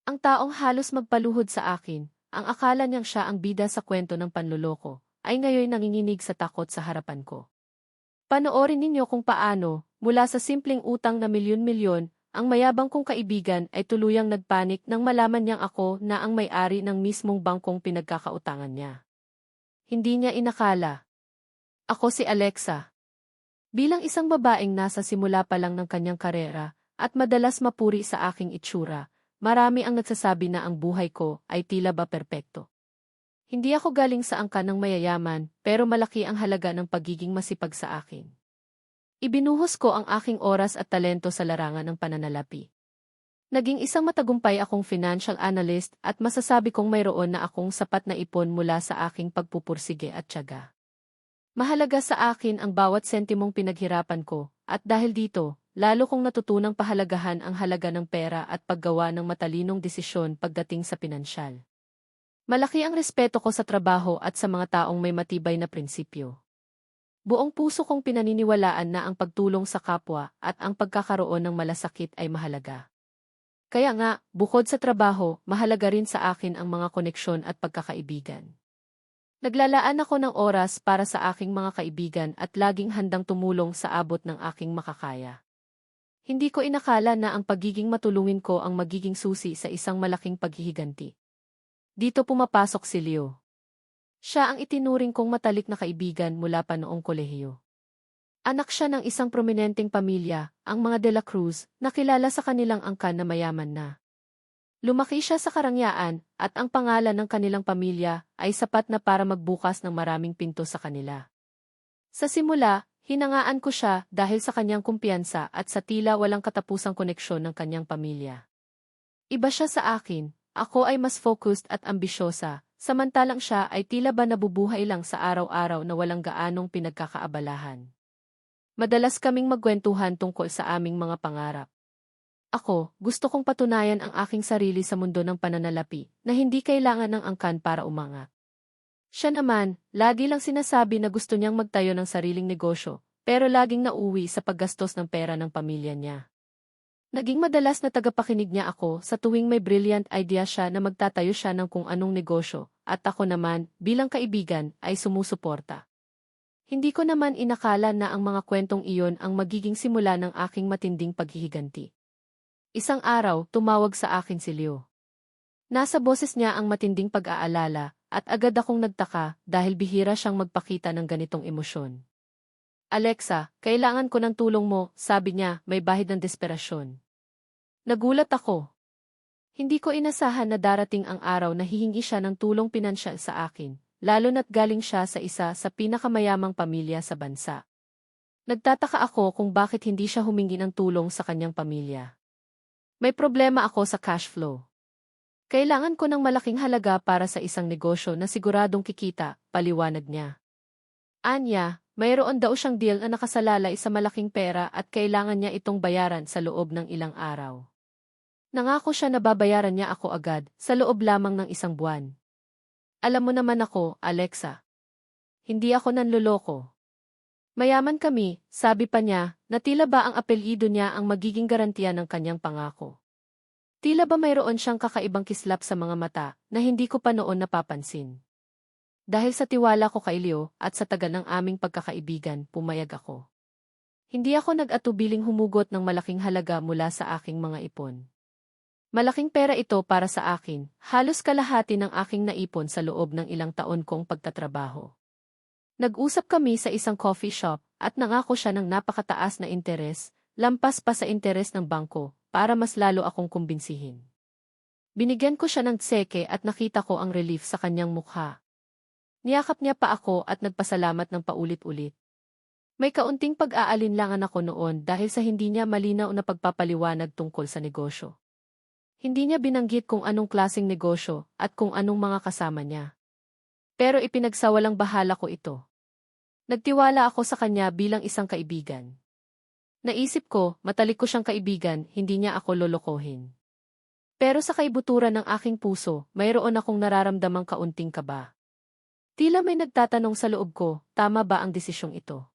Ang taong halos magpaluhod sa akin, ang akala niyang siya ang bida sa kwento ng panloloko, ay ngayon nanginginig sa takot sa harapan ko. Panoorin ninyo kung paano, mula sa simpleng utang na milyon-milyon, ang mayabang kong kaibigan ay tuluyang nagpanik nang malaman niyang ako na ang may-ari ng mismong bangkong pinagkakautangan niya. Hindi niya inakala. Ako si Alexa. Bilang isang babaeng nasa simula pa lang ng kanyang karera, at madalas mapuri sa aking itsura, marami ang nagsasabi na ang buhay ko ay tila ba perpekto. Hindi ako galing sa angkan ng mayayaman, pero malaki ang halaga ng pagiging masipag sa akin. Ibinuhos ko ang aking oras at talento sa larangan ng pananalapi. Naging isang matagumpay akong financial analyst at masasabi kong mayroon na akong sapat na ipon mula sa aking pagpupursige at tiyaga. Mahalaga sa akin ang bawat sentimong pinaghirapan ko, at dahil dito, lalo kong natutunang pahalagahan ang halaga ng pera at paggawa ng matalinong desisyon pagdating sa pinansyal. Malaki ang respeto ko sa trabaho at sa mga taong may matibay na prinsipyo. Buong puso kong pinaniniwalaan na ang pagtulong sa kapwa at ang pagkakaroon ng malasakit ay mahalaga. Kaya nga, bukod sa trabaho, mahalaga rin sa akin ang mga koneksyon at pagkakaibigan. Naglalaan ako ng oras para sa aking mga kaibigan at laging handang tumulong sa abot ng aking makakaya. Hindi ko inakala na ang pagiging matulungin ko ang magiging susi sa isang malaking paghihiganti. Dito pumapasok si Leo. Siya ang itinuring kong matalik na kaibigan mula pa noong kolehiyo. Anak siya ng isang prominenteng pamilya, ang mga De La Cruz, na kilala sa kanilang angkan na mayaman na. Lumaki siya sa karangyaan, at ang pangalan ng kanilang pamilya ay sapat na para magbukas ng maraming pinto sa kanila. Sa simula, hinangaan ko siya dahil sa kanyang kumpiyansa at sa tila walang katapusang koneksyon ng kanyang pamilya. Iba siya sa akin, ako ay mas focused at ambisyosa, samantalang siya ay tila ba nabubuhay lang sa araw-araw na walang gaanong pinagkakaabalahan. Madalas kaming magkwentuhan tungkol sa aming mga pangarap. Ako, gusto kong patunayan ang aking sarili sa mundo ng pananalapi na hindi kailangan ng angkan para umangat. Siya naman, lagi lang sinasabi na gusto niyang magtayo ng sariling negosyo, pero laging nauwi sa paggastos ng pera ng pamilya niya. Naging madalas na tagapakinig niya ako sa tuwing may brilliant idea siya na magtatayo siya ng kung anong negosyo, at ako naman, bilang kaibigan, ay sumusuporta. Hindi ko naman inakala na ang mga kwentong iyon ang magiging simula ng aking matinding paghihiganti. Isang araw, tumawag sa akin si Leo. Nasa boses niya ang matinding pag-aalala, at agad akong nagtaka dahil bihira siyang magpakita ng ganitong emosyon. Alexa, kailangan ko ng tulong mo, sabi niya, may bahid ng desperasyon. Nagulat ako. Hindi ko inasahan na darating ang araw na hihingi siya ng tulong pinansyal sa akin, lalo na't galing siya sa isa sa pinakamayamang pamilya sa bansa. Nagtataka ako kung bakit hindi siya humingi ng tulong sa kanyang pamilya. May problema ako sa cash flow. Kailangan ko ng malaking halaga para sa isang negosyo na siguradong kikita, paliwanag niya. Anya, mayroon daw siyang deal na nakasalalay sa malaking pera at kailangan niya itong bayaran sa loob ng ilang araw. Nangako siya na babayaran niya ako agad, sa loob lamang ng isang buwan. Alam mo naman ako, Alexa. Hindi ako nanloloko. Mayaman kami, sabi pa niya, na tila ba ang apelyido niya ang magiging garantiya ng kanyang pangako. Tila ba mayroon siyang kakaibang kislap sa mga mata na hindi ko pa noon napapansin. Dahil sa tiwala ko kay Leo at sa tagal ng aming pagkakaibigan, pumayag ako. Hindi ako nag-atubiling humugot ng malaking halaga mula sa aking mga ipon. Malaking pera ito para sa akin, halos kalahati ng aking naipon sa loob ng ilang taon kong pagtatrabaho. Nag-usap kami sa isang coffee shop at nangako siya ng napakataas na interes, lampas pa sa interes ng bangko, para mas lalo akong kumbinsihin. Binigyan ko siya ng tseke at nakita ko ang relief sa kanyang mukha. Niyakap niya pa ako at nagpasalamat ng paulit-ulit. May kaunting pag-aalinlangan ako noon dahil sa hindi niya malinaw na pagpapaliwanag tungkol sa negosyo. Hindi niya binanggit kung anong klaseng negosyo at kung anong mga kasama niya. Pero ipinagsawalang bahala ko ito. Nagtiwala ako sa kanya bilang isang kaibigan. Naisip ko, matalik ko siyang kaibigan, hindi niya ako lolokohin. Pero sa kaibuturan ng aking puso, mayroon akong nararamdamang kaunting kaba. Tila may nagtatanong sa loob ko, tama ba ang desisyong ito?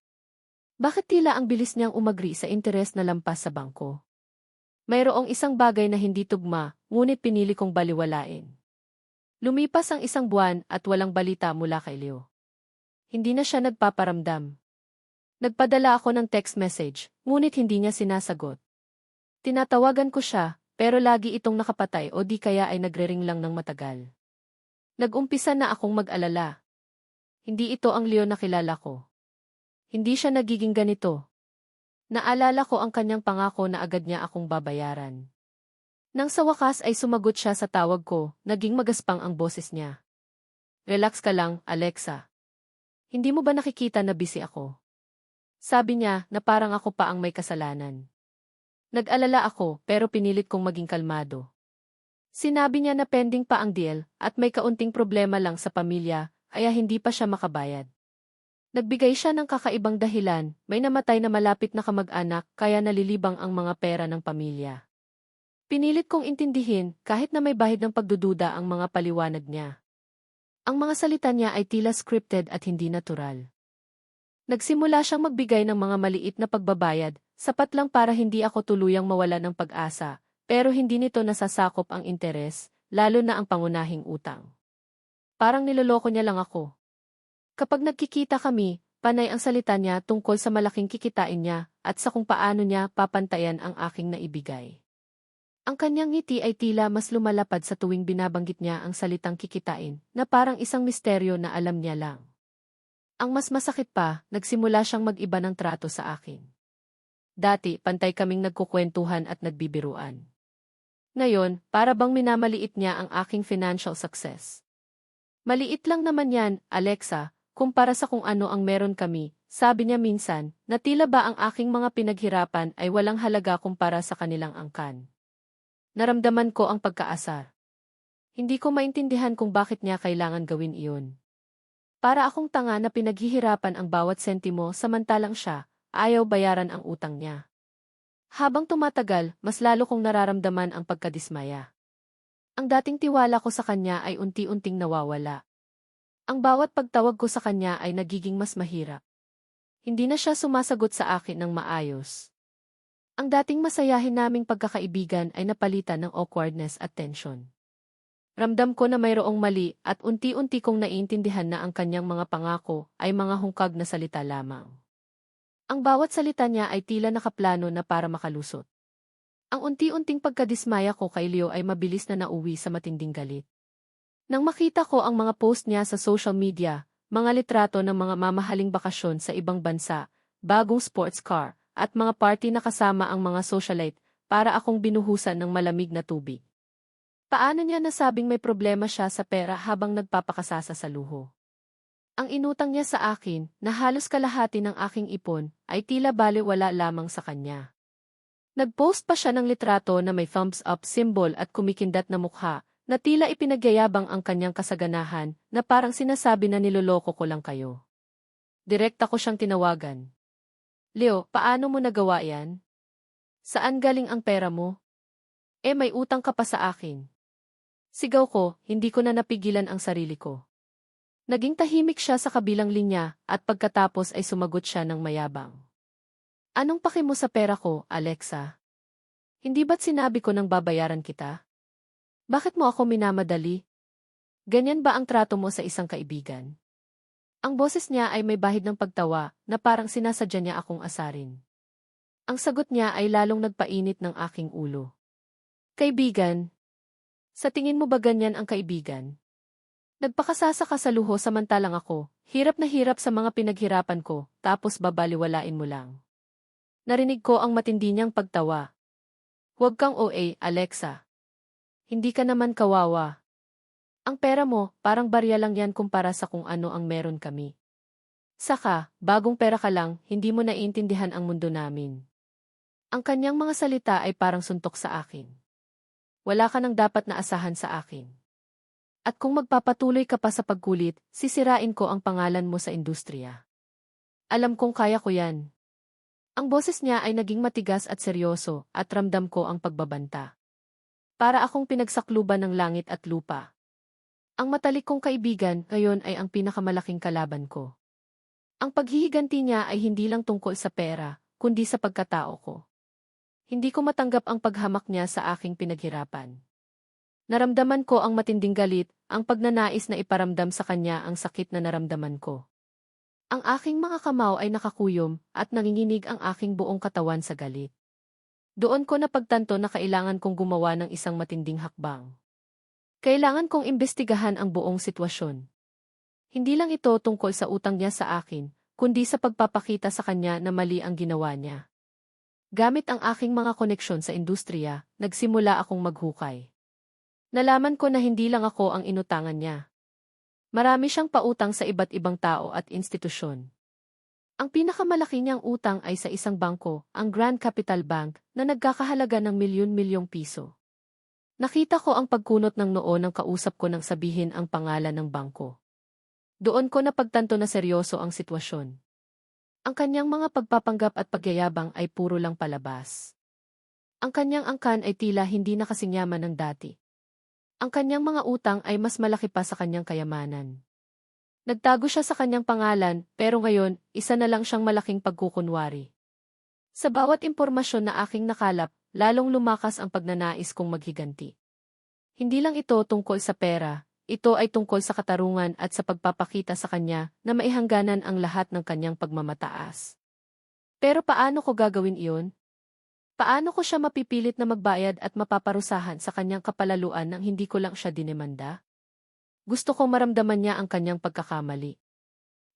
Bakit tila ang bilis niyang umagri sa interes na lampas sa bangko? Mayroong isang bagay na hindi tugma, ngunit pinili kong baliwalain. Lumipas ang isang buwan at walang balita mula kay Leo. Hindi na siya nagpaparamdam. Nagpadala ako ng text message, ngunit hindi niya sinasagot. Tinatawagan ko siya, pero lagi itong nakapatay o di kaya ay nagre-ring lang ng matagal. Nag-umpisa na akong mag-alala. Hindi ito ang Leo na kilala ko. Hindi siya nagiging ganito. Naalala ko ang kanyang pangako na agad niya akong babayaran. Nang sa wakas ay sumagot siya sa tawag ko, naging magaspang ang boses niya. Relax ka lang, Alexa. Hindi mo ba nakikita na busy ako? Sabi niya na parang ako pa ang may kasalanan. Nag-alala ako pero pinilit kong maging kalmado. Sinabi niya na pending pa ang deal at may kaunting problema lang sa pamilya kaya hindi pa siya makabayad. Nagbigay siya ng kakaibang dahilan, may namatay na malapit na kamag-anak kaya nalilibang ang mga pera ng pamilya. Pinilit kong intindihin kahit na may bahid ng pagdududa ang mga paliwanag niya. Ang mga salita niya ay tila scripted at hindi natural. Nagsimula siyang magbigay ng mga maliit na pagbabayad, sapat lang para hindi ako tuluyang mawala ng pag-asa, pero hindi nito nasasakop ang interes, lalo na ang pangunahing utang. Parang niloloko niya lang ako. Kapag nagkikita kami, panay ang salita niya tungkol sa malaking kikitain niya at sa kung paano niya papantayan ang aking naibigay. Ang kanyang ngiti ay tila mas lumalapad sa tuwing binabanggit niya ang salitang kikitain na parang isang misteryo na alam niya lang. Ang mas masakit pa, nagsimula siyang mag-iba ng trato sa akin. Dati, pantay kaming nagkukwentuhan at nagbibiruan. Ngayon, para bang minamaliit niya ang aking financial success. Maliit lang naman yan, Alexa, kumpara sa kung ano ang meron kami, sabi niya minsan, na tila ba ang aking mga pinaghirapan ay walang halaga kumpara sa kanilang angkan. Naramdaman ko ang pagkaasar. Hindi ko maintindihan kung bakit niya kailangan gawin iyon. Para akong tanga na pinaghihirapan ang bawat sentimo samantalang siya, ayaw bayaran ang utang niya. Habang tumatagal, mas lalo kong nararamdaman ang pagkadismaya. Ang dating tiwala ko sa kanya ay unti-unting nawawala. Ang bawat pagtawag ko sa kanya ay nagiging mas mahirap. Hindi na siya sumasagot sa akin ng maayos. Ang dating masayahin naming pagkakaibigan ay napalitan ng awkwardness at tension. Ramdam ko na mayroong mali at unti-unti kong naiintindihan na ang kanyang mga pangako ay mga hungkag na salita lamang. Ang bawat salita niya ay tila nakaplano na para makalusot. Ang unti-unting pagkadismaya ko kay Leo ay mabilis na nauwi sa matinding galit. Nang makita ko ang mga post niya sa social media, mga litrato ng mga mamahaling bakasyon sa ibang bansa, bagong sports car, at mga party na kasama ang mga socialite, para akong binuhusan ng malamig na tubig. Paano niya nasabing may problema siya sa pera habang nagpapakasasa sa luho? Ang inutang niya sa akin, na halos kalahati ng aking ipon, ay tila baliwala lamang sa kanya. Nagpost pa siya ng litrato na may thumbs up symbol at kumikindat na mukha, na tila ipinagyayabang ang kanyang kasaganahan, na parang sinasabi na niloloko ko lang kayo. Direkta ko siyang tinawagan. Leo, paano mo nagawa yan? Saan galing ang pera mo? May utang ka pa sa akin. Sigaw ko, hindi ko na napigilan ang sarili ko. Naging tahimik siya sa kabilang linya, at pagkatapos ay sumagot siya ng mayabang. Anong paki mo sa pera ko, Alexa? Hindi ba't sinabi ko nang babayaran kita? Bakit mo ako minamadali? Ganyan ba ang trato mo sa isang kaibigan? Ang boses niya ay may bahid ng pagtawa na parang sinasadya niya akong asarin. Ang sagot niya ay lalong nagpainit ng aking ulo. Kaibigan? Sa tingin mo ba ganyan ang kaibigan? Nagpakasasa ka sa luho samantalang ako, hirap na hirap sa mga pinaghirapan ko, tapos babaliwalain mo lang. Narinig ko ang matindi niyang pagtawa. Huwag kang OA, Alexa. Hindi ka naman kawawa. Ang pera mo, parang barya lang yan kumpara sa kung ano ang meron kami. Saka, bagong pera ka lang, hindi mo naiintindihan ang mundo namin. Ang kanyang mga salita ay parang suntok sa akin. Wala ka nang dapat na asahan sa akin. At kung magpapatuloy ka pa sa pagkulit, sisirain ko ang pangalan mo sa industriya. Alam kong kaya ko yan. Ang boses niya ay naging matigas at seryoso, at ramdam ko ang pagbabanta. Para akong pinagsakluban ng langit at lupa. Ang matalik kong kaibigan ngayon ay ang pinakamalaking kalaban ko. Ang paghihiganti niya ay hindi lang tungkol sa pera, kundi sa pagkatao ko. Hindi ko matanggap ang paghamak niya sa aking pinaghirapan. Naramdaman ko ang matinding galit, ang pagnanais na iparamdam sa kanya ang sakit na naramdaman ko. Ang aking mga kamao ay nakakuyom at nanginginig ang aking buong katawan sa galit. Doon ko napagtanto na kailangan kong gumawa ng isang matinding hakbang. Kailangan kong imbestigahan ang buong sitwasyon. Hindi lang ito tungkol sa utang niya sa akin, kundi sa pagpapakita sa kanya na mali ang ginawa niya. Gamit ang aking mga koneksyon sa industriya, nagsimula akong maghukay. Nalaman ko na hindi lang ako ang inutangan niya. Marami siyang pautang sa iba't ibang tao at institusyon. Ang pinakamalaki niyang utang ay sa isang bangko, ang Grand Capital Bank, na nagkakahalaga ng milyon-milyong piso. Nakita ko ang pagkunot ng noo ng kausap ko nang sabihin ang pangalan ng bangko. Doon ko napagtanto na seryoso ang sitwasyon. Ang kanyang mga pagpapanggap at pagyayabang ay puro lang palabas. Ang kanyang angkan ay tila hindi na kasing yaman ng dati. Ang kanyang mga utang ay mas malaki pa sa kanyang kayamanan. Nagtago siya sa kanyang pangalan, pero ngayon, isa na lang siyang malaking pagkukunwari. Sa bawat impormasyon na aking nakalap, lalong lumakas ang pagnanais kong maghiganti. Hindi lang ito tungkol sa pera, ito ay tungkol sa katarungan at sa pagpapakita sa kanya na maihangganan ang lahat ng kanyang pagmamataas. Pero paano ko gagawin iyon? Paano ko siya mapipilit na magbayad at mapaparusahan sa kanyang kapalaluan nang hindi ko lang siya dinemanda? Gusto kong maramdaman niya ang kanyang pagkakamali.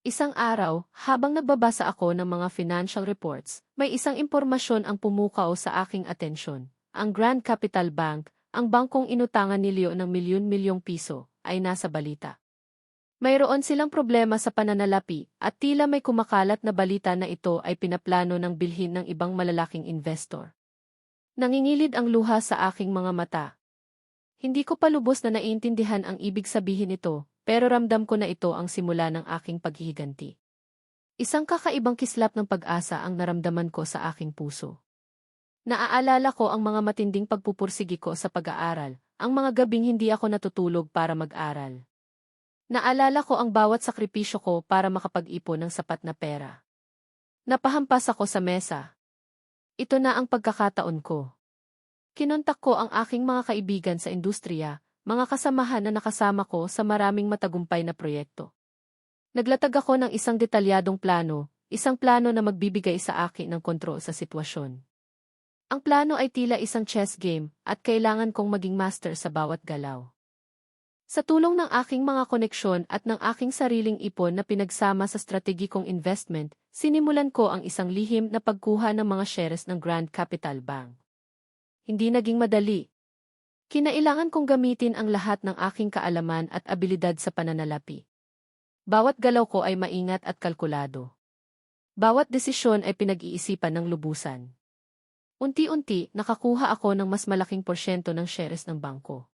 Isang araw, habang nagbabasa ako ng mga financial reports, may isang impormasyon ang pumukaw sa aking atensyon. Ang Grand Capital Bank, ang bangkong inutangan ni Leo ng milyon-milyong piso, ay nasa balita. Mayroon silang problema sa pananalapi at tila may kumakalat na balita na ito ay pinaplano ng bilhin ng ibang malalaking investor. Nangingilid ang luha sa aking mga mata. Hindi ko pa lubos na naiintindihan ang ibig sabihin nito, pero ramdam ko na ito ang simula ng aking paghihiganti. Isang kakaibang kislap ng pag-asa ang naramdaman ko sa aking puso. Naaalala ko ang mga matinding pagpupursigi ko sa pag-aaral, ang mga gabing hindi ako natutulog para mag-aral. Naalala ko ang bawat sakripisyo ko para makapag-ipon ng sapat na pera. Napahampas ako sa mesa. Ito na ang pagkakataon ko. Kinontak ko ang aking mga kaibigan sa industriya, mga kasamahan na nakasama ko sa maraming matagumpay na proyekto. Naglatag ako ng isang detalyadong plano, isang plano na magbibigay sa akin ng kontrol sa sitwasyon. Ang plano ay tila isang chess game at kailangan kong maging master sa bawat galaw. Sa tulong ng aking mga koneksyon at ng aking sariling ipon na pinagsama sa strategikong investment, sinimulan ko ang isang lihim na pagkuha ng mga shares ng Grand Capital Bank. Hindi naging madali. Kinailangan kong gamitin ang lahat ng aking kaalaman at abilidad sa pananalapi. Bawat galaw ko ay maingat at kalkulado. Bawat desisyon ay pinag-iisipan ng lubusan. Unti-unti, nakakuha ako ng mas malaking porsyento ng shares ng bangko.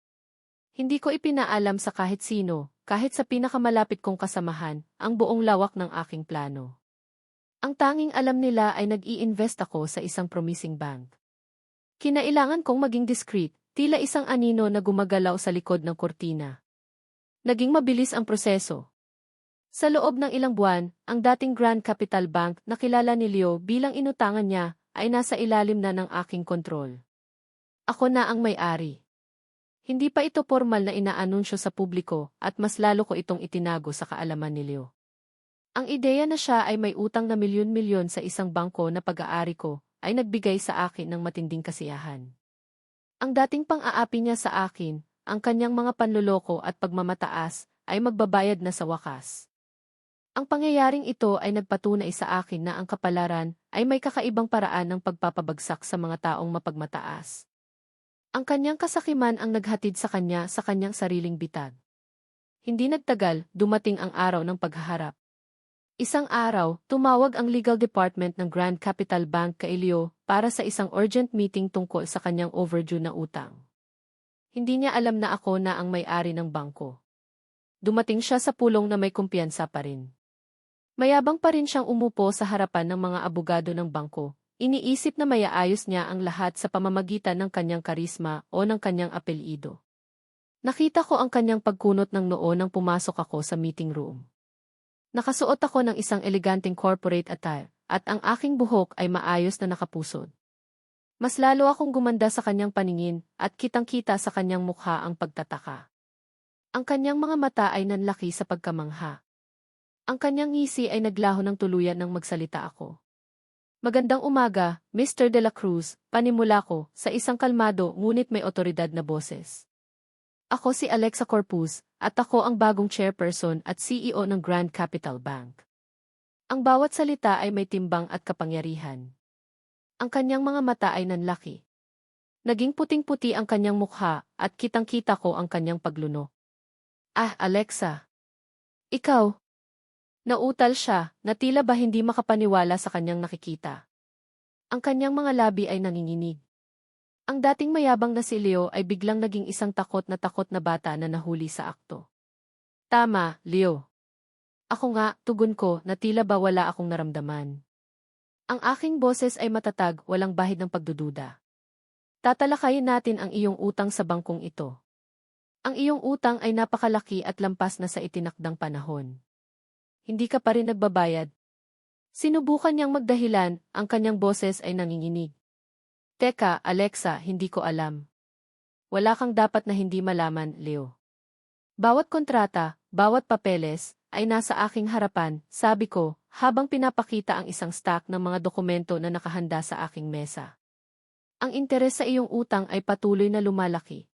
Hindi ko ipinaalam sa kahit sino, kahit sa pinakamalapit kong kasamahan, ang buong lawak ng aking plano. Ang tanging alam nila ay nag-i-invest ako sa isang promising bank. Kinailangan kong maging discreet, tila isang anino na gumagalaw sa likod ng kortina. Naging mabilis ang proseso. Sa loob ng ilang buwan, ang dating Grand Capital Bank na kilala ni Leo bilang inutangan niya ay nasa ilalim na ng aking kontrol. Ako na ang may-ari. Hindi pa ito formal na inaanunsyo sa publiko at mas lalo ko itong itinago sa kaalaman ni Leo. Ang ideya na siya ay may utang na milyon-milyon sa isang bangko na pag-aari ko ay nagbigay sa akin ng matinding kasiyahan. Ang dating pang-aapi niya sa akin, ang kanyang mga panloloko at pagmamataas, ay magbabayad na sa wakas. Ang pangyayaring ito ay nagpatunay sa akin na ang kapalaran ay may kakaibang paraan ng pagpapabagsak sa mga taong mapagmataas. Ang kanyang kasakiman ang naghatid sa kanya sa kanyang sariling bitag. Hindi nagtagal, dumating ang araw ng paghaharap. Isang araw, tumawag ang legal department ng Grand Capital Bank kay Leo para sa isang urgent meeting tungkol sa kanyang overdue na utang. Hindi niya alam na ako na ang may-ari ng bangko. Dumating siya sa pulong na may kumpiyansa pa rin. Mayabang pa rin siyang umupo sa harapan ng mga abogado ng bangko. Iniisip na mayaayos niya ang lahat sa pamamagitan ng kanyang karisma o ng kanyang apelyido. Nakita ko ang kanyang pagkunot ng noo nang pumasok ako sa meeting room. Nakasuot ako ng isang eleganteng corporate attire, at ang aking buhok ay maayos na nakapusod. Mas lalo akong gumanda sa kanyang paningin at kitang-kita sa kanyang mukha ang pagtataka. Ang kanyang mga mata ay nanlaki sa pagkamangha. Ang kanyang ngisi ay naglaho ng tuluyan nang magsalita ako. Magandang umaga, Mr. De La Cruz, panimula ko, sa isang kalmado ngunit may otoridad na boses. Ako si Alexa Corpus, at ako ang bagong chairperson at CEO ng Grand Capital Bank. Ang bawat salita ay may timbang at kapangyarihan. Ang kanyang mga mata ay nanlaki. Naging puting-puti ang kanyang mukha at kitang-kita ko ang kanyang pagluno. Ah, Alexa. Ikaw. Nautal siya, na tila ba hindi makapaniwala sa kanyang nakikita. Ang kanyang mga labi ay nanginginig. Ang dating mayabang na si Leo ay biglang naging isang takot na bata na nahuli sa akto. Tama, Leo. Ako nga, tugon ko, na tila ba wala akong naramdaman. Ang aking boses ay matatag, walang bahid ng pagdududa. Tatalakayin natin ang iyong utang sa bangkong ito. Ang iyong utang ay napakalaki at lampas na sa itinakdang panahon. Hindi ka pa rin nagbabayad. Sinubukan niyang magdahilan, ang kanyang boses ay nanginginig. Teka, Alexa, hindi ko alam. Wala kang dapat na hindi malaman, Leo. Bawat kontrata, bawat papeles, ay nasa aking harapan, sabi ko, habang pinapakita ang isang stack ng mga dokumento na nakahanda sa aking mesa. Ang interes sa iyong utang ay patuloy na lumalaki.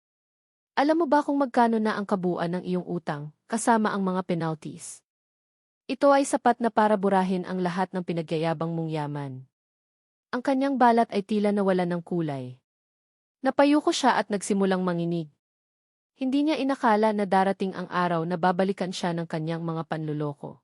Alam mo ba kung magkano na ang kabuuan ng iyong utang, kasama ang mga penalties? Ito ay sapat na para burahin ang lahat ng pinagyayabang mong yaman. Ang kanyang balat ay tila nawalan ng kulay. Napayuko siya at nagsimulang manginig. Hindi niya inakala na darating ang araw na babalikan siya ng kanyang mga panluloko.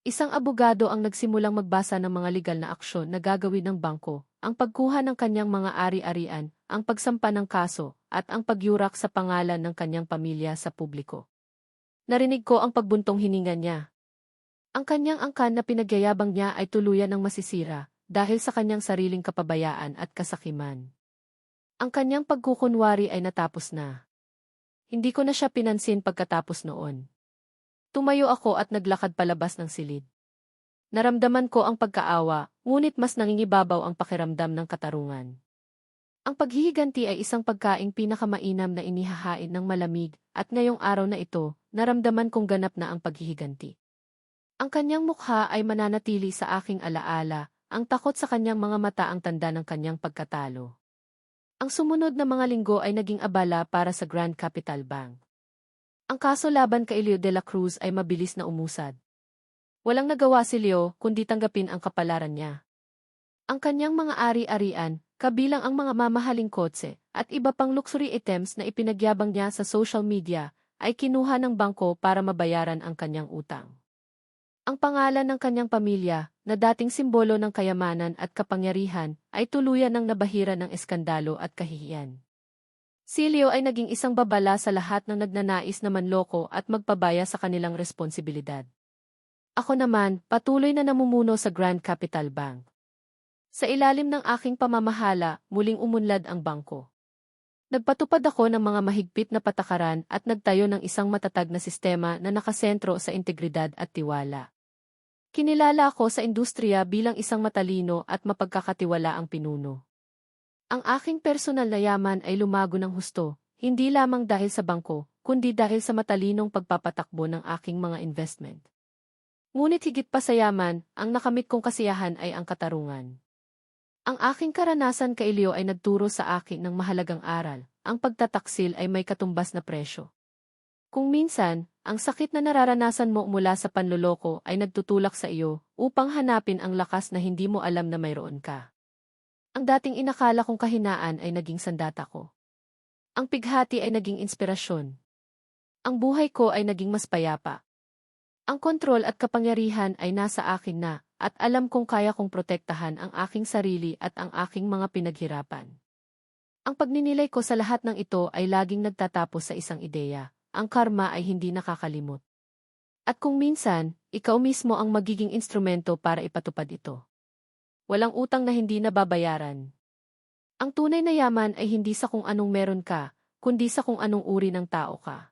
Isang abogado ang nagsimulang magbasa ng mga legal na aksyon na gagawin ng bangko, ang pagkuha ng kanyang mga ari-arian, ang pagsampa ng kaso, at ang pagyurak sa pangalan ng kanyang pamilya sa publiko. Narinig ko ang pagbuntong hininga niya. Ang kanyang angkan na pinagyayabang niya ay tuluyan ng masisira dahil sa kanyang sariling kapabayaan at kasakiman. Ang kanyang pagkukunwari ay natapos na. Hindi ko na siya pinansin pagkatapos noon. Tumayo ako at naglakad palabas ng silid. Naramdaman ko ang pagkaawa, ngunit mas nangingibabaw ang pakiramdam ng katarungan. Ang paghihiganti ay isang pagkaing pinakamainam na inihahain ng malamig at ngayong araw na ito, naramdaman kong ganap na ang paghihiganti. Ang kanyang mukha ay mananatili sa aking alaala, ang takot sa kanyang mga mata ang tanda ng kanyang pagkatalo. Ang sumunod na mga linggo ay naging abala para sa Grand Capital Bank. Ang kaso laban kay Leo De La Cruz ay mabilis na umusad. Walang nagawa si Leo kundi tanggapin ang kapalaran niya. Ang kanyang mga ari-arian, kabilang ang mga mamahaling kotse, at iba pang luxury items na ipinagyabang niya sa social media, ay kinuha ng bangko para mabayaran ang kanyang utang. Ang pangalan ng kanyang pamilya, na dating simbolo ng kayamanan at kapangyarihan, ay tuluyan ng nabahira ng eskandalo at kahihiyan. Si Leo ay naging isang babala sa lahat ng nagnanais na manloko at magpabaya sa kanilang responsibilidad. Ako naman, patuloy na namumuno sa Grand Capital Bank. Sa ilalim ng aking pamamahala, muling umunlad ang bangko. Nagpatupad ako ng mga mahigpit na patakaran at nagtayo ng isang matatag na sistema na nakasentro sa integridad at tiwala. Kinilala ako sa industriya bilang isang matalino at mapagkakatiwalaang pinuno. Ang aking personal na yaman ay lumago ng husto, hindi lamang dahil sa bangko, kundi dahil sa matalinong pagpapatakbo ng aking mga investment. Ngunit higit pa sa yaman, ang nakamit kong kasiyahan ay ang katarungan. Ang aking karanasan kay Leo ay nagturo sa akin ng mahalagang aral, ang pagtataksil ay may katumbas na presyo. Kung minsan, ang sakit na nararanasan mo mula sa panloloko ay nagtutulak sa iyo upang hanapin ang lakas na hindi mo alam na mayroon ka. Ang dating inakala kong kahinaan ay naging sandata ko. Ang pighati ay naging inspirasyon. Ang buhay ko ay naging mas payapa. Ang kontrol at kapangyarihan ay nasa akin na, at alam kong kaya kong protektahan ang aking sarili at ang aking mga pinaghirapan. Ang pagninilay ko sa lahat ng ito ay laging nagtatapos sa isang ideya. Ang karma ay hindi nakakalimot. At kung minsan, ikaw mismo ang magiging instrumento para ipatupad ito. Walang utang na hindi nababayaran. Ang tunay na yaman ay hindi sa kung anong meron ka, kundi sa kung anong uri ng tao ka.